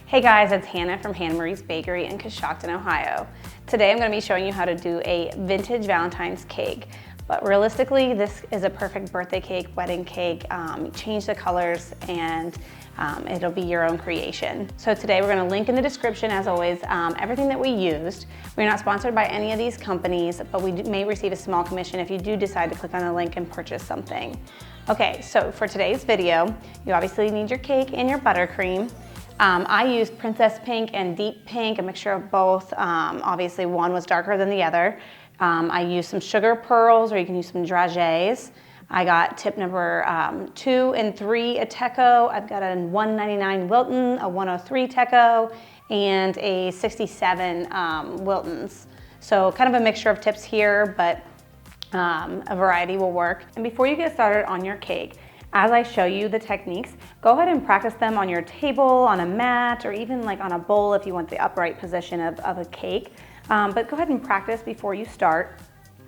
Hey guys, it's Hannah from Hannah Marie's Bakery in Coshocton, Ohio. Today I'm going to be showing you how to do a vintage Valentine's cake. But realistically, this is a perfect birthday cake, wedding cake. Change the colors and it'll be your own creation. So today we're going to link in the description, as always, everything that we used. We're not sponsored by any of these companies, but we may receive a small commission if you do decide to click on the link and purchase something. Okay, so for today's video, you obviously need your cake and your buttercream. I used Princess Pink and Deep Pink, a mixture of both. Obviously one was darker than the other. I used some sugar pearls, or you can use some dragées. I got tip number 2 and 3 Ateco. I've got a 199 Wilton, a 103 Ateco, and a 67 Wiltons. So kind of a mixture of tips here, but a variety will work. And before you get started on your cake, as I show you the techniques, go ahead and practice them on your table, on a mat, or even like on a bowl if you want the upright position of a cake. But go ahead and practice before you start.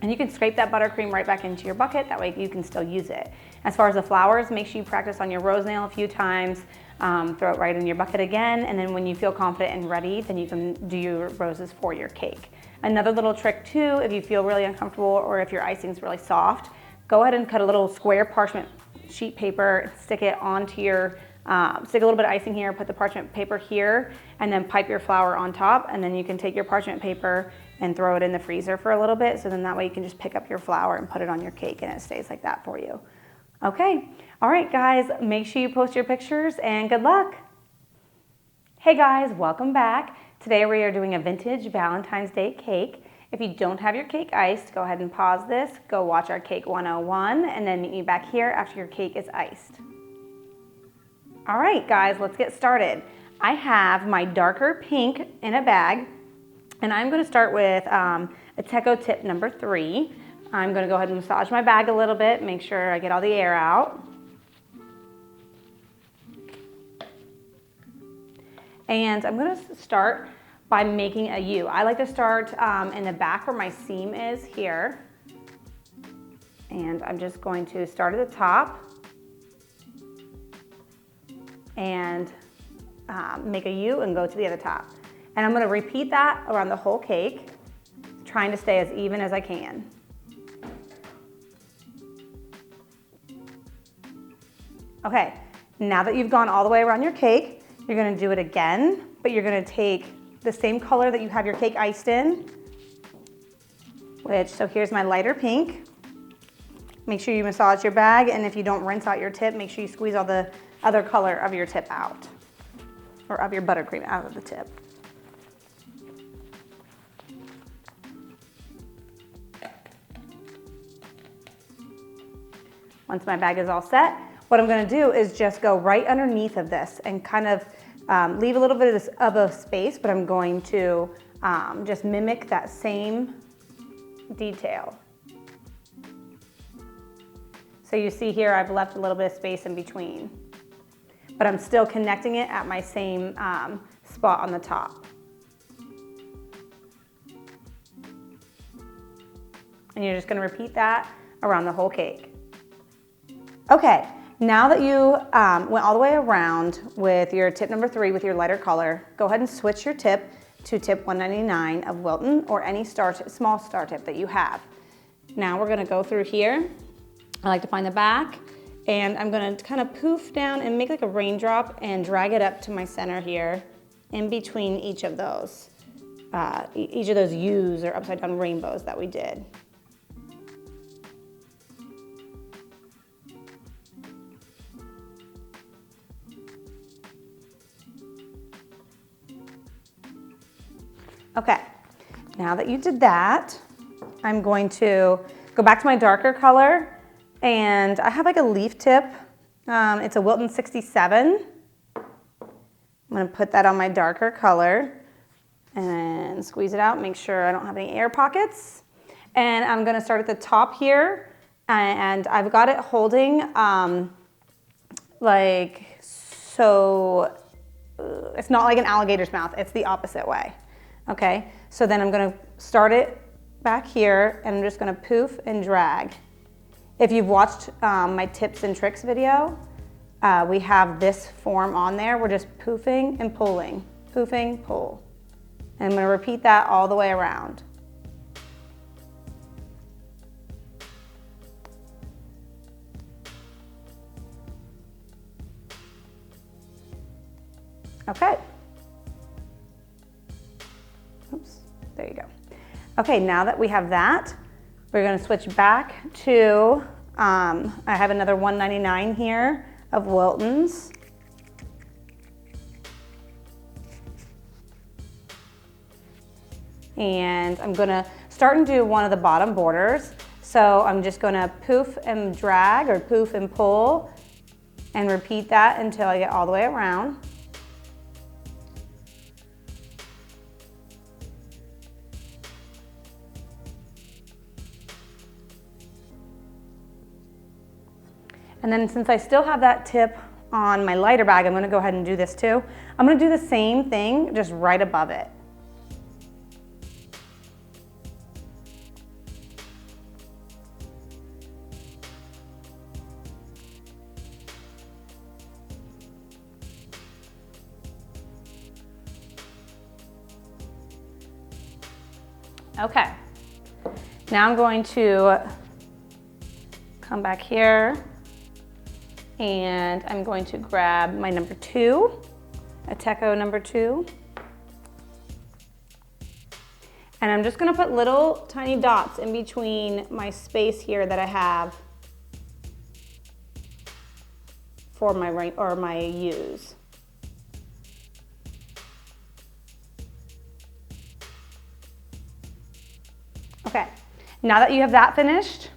And you can scrape that buttercream right back into your bucket, that way you can still use it. As far as the flowers, make sure you practice on your rose nail a few times, throw it right in your bucket again, and then when you feel confident and ready, then you can do your roses for your cake. Another little trick too, if you feel really uncomfortable or if your icing is really soft, go ahead and cut a little square parchment sheet paper, stick it onto your, stick a little bit of icing here, put the parchment paper here, and then pipe your flour on top, and then you can take your parchment paper and throw it in the freezer for a little bit, so then that way you can just pick up your flour and put it on your cake and it stays like that for you. Okay, all right guys, make sure you post your pictures and good luck. Hey guys, welcome back. Today we are doing a vintage Valentine's Day cake. If you don't have your cake iced, go ahead and pause this, go watch our Cake 101, and then meet me back here after your cake is iced. All right, guys, let's get started. I have my darker pink in a bag, and I'm gonna start with Ateco tip number 3. I'm gonna go ahead and massage my bag a little bit, make sure I get all the air out. And I'm gonna start by making a U. I like to start in the back where my seam is here. And I'm just going to start at the top and make a U and go to the other top. And I'm gonna repeat that around the whole cake, trying to stay as even as I can. Okay, now that you've gone all the way around your cake, you're gonna do it again, but you're gonna take the same color that you have your cake iced in, so here's my lighter pink. Make sure you massage your bag, and if you don't rinse out your tip, make sure you squeeze all the other color of your tip out, or of your buttercream out of the tip. Once my bag is all set, what I'm gonna do is just go right underneath of this and kind of leave a little bit of a space, but I'm going to just mimic that same detail. So you see here, I've left a little bit of space in between, but I'm still connecting it at my same spot on the top. And you're just gonna repeat that around the whole cake. Okay. Now that you went all the way around with your tip number 3 with your lighter color, go ahead and switch your tip to tip 199 of Wilton, or any small star tip that you have. Now we're gonna go through here. I like to find the back, and I'm gonna kind of poof down and make like a raindrop and drag it up to my center here in between each of those U's or upside down rainbows that we did. Okay, now that you did that, I'm going to go back to my darker color, and I have like a leaf tip. It's a Wilton 67. I'm gonna put that on my darker color and squeeze it out, make sure I don't have any air pockets. And I'm gonna start at the top here, and I've got it holding like so. It's not like an alligator's mouth, it's the opposite way. Okay, so then I'm gonna start it back here, and I'm just gonna poof and drag. If you've watched my tips and tricks video, we have this form on there. We're just poofing and pulling. poofing, pull. And I'm going to repeat that all the way around. Okay. Oops, there you go. Okay, now that we have that, we're going to switch back to, I have another $1.99 here of Wilton's. And I'm going to start and do one of the bottom borders. So I'm just going to poof and drag or poof and pull and repeat that until I get all the way around. And then since I still have that tip on my lighter bag, I'm going to go ahead and do this too. I'm going to do the same thing, just right above it. Okay, now I'm going to come back here and I'm going to grab my number 2, Ateco number 2. And I'm just gonna put little tiny dots in between my space here that I have for my ring or my U's. Okay, now that you have that finished,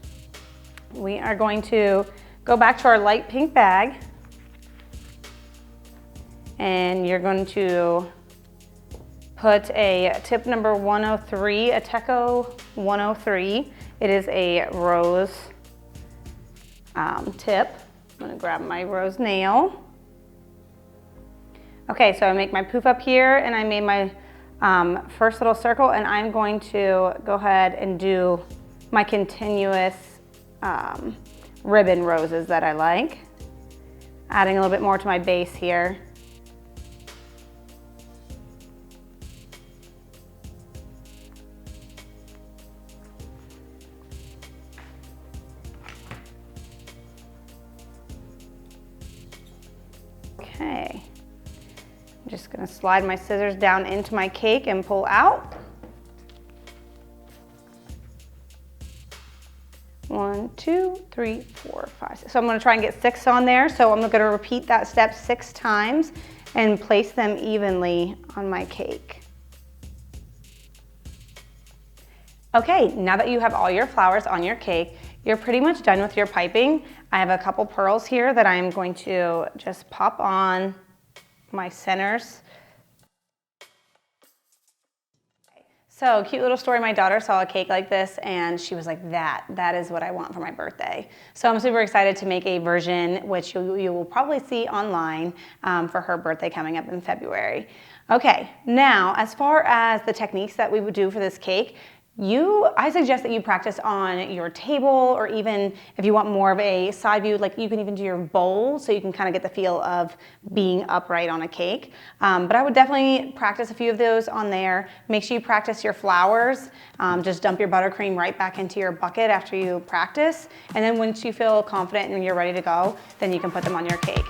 we are going to go back to our light pink bag and you're going to put a tip number 103, Ateco 103. It is a rose tip. I'm gonna grab my rose nail. Okay, so I make my poof up here and I made my first little circle and I'm going to go ahead and do my continuous ribbon roses that I like. Adding a little bit more to my base here. Okay, I'm just gonna slide my scissors down into my cake and pull out. 1, 2, 3, 4, 5, 6. So I'm going to try and get 6 on there. So I'm going to repeat that step 6 times and place them evenly on my cake. Okay, now that you have all your flowers on your cake, you're pretty much done with your piping. I have a couple pearls here that I'm going to just pop on my centers. So, cute little story, my daughter saw a cake like this and she was like, that is what I want for my birthday. So I'm super excited to make a version which you will probably see online for her birthday coming up in February. Okay, now as far as the techniques that we would do for this cake, I suggest that you practice on your table, or even if you want more of a side view, like you can even do your bowl so you can kind of get the feel of being upright on a cake. But I would definitely practice a few of those on there. Make sure you practice your flowers. Just dump your buttercream right back into your bucket after you practice. And then once you feel confident and you're ready to go, then you can put them on your cake.